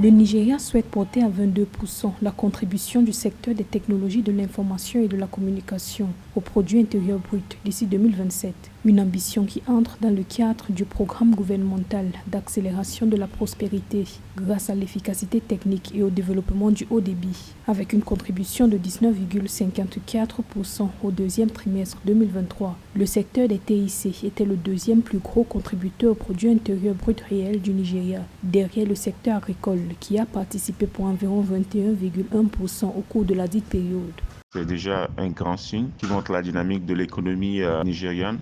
Le Nigeria souhaite porter à 22% la contribution du secteur des technologies de l'information et de la communication au produit intérieur brut d'ici 2027, une ambition qui entre dans le cadre du programme gouvernemental d'accélération de la prospérité grâce à l'efficacité technique et au développement du haut débit, avec une contribution de 19,54% au deuxième trimestre 2023. Le secteur des TIC était le deuxième plus gros contributeur au produit intérieur brut réel du Nigeria, derrière le secteur agricole qui a participé pour environ 21,1% au cours de la dite période. C'est déjà un grand signe qui montre la dynamique de l'économie nigériane,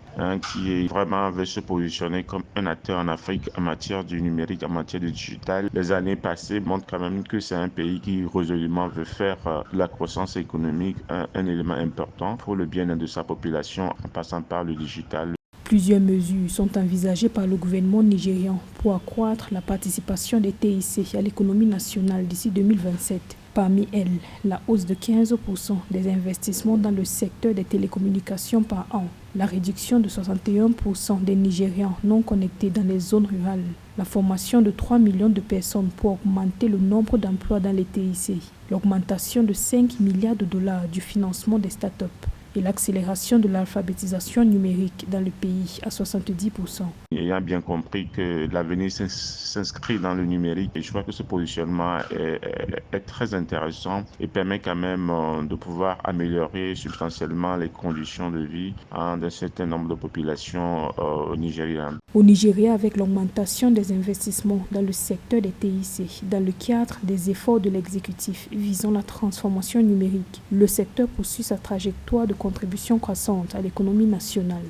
qui vraiment veut se positionner comme un acteur en Afrique en matière du numérique, en matière du digital. Les années passées montrent quand même que c'est un pays qui résolument veut faire de la croissance économique un élément important pour le bien-être de sa population en passant par le digital. Plusieurs mesures sont envisagées par le gouvernement nigérian pour accroître la participation des TIC à l'économie nationale d'ici 2027. Parmi elles, la hausse de 15% des investissements dans le secteur des télécommunications par an, la réduction de 61% des Nigérians non connectés dans les zones rurales, la formation de 3 millions de personnes pour augmenter le nombre d'emplois dans les TIC, l'augmentation de 5 milliards de dollars du financement des startups, et l'accélération de l'alphabétisation numérique dans le pays à 70%. Ayant bien compris que l'avenir s'inscrit dans le numérique, et je crois que ce positionnement est très intéressant et permet quand même de pouvoir améliorer substantiellement les conditions de vie d'un certain nombre de populations nigérianes. Au Nigeria, avec l'augmentation des investissements dans le secteur des TIC, dans le cadre des efforts de l'exécutif visant la transformation numérique, le secteur poursuit sa trajectoire de contribution croissante à l'économie nationale.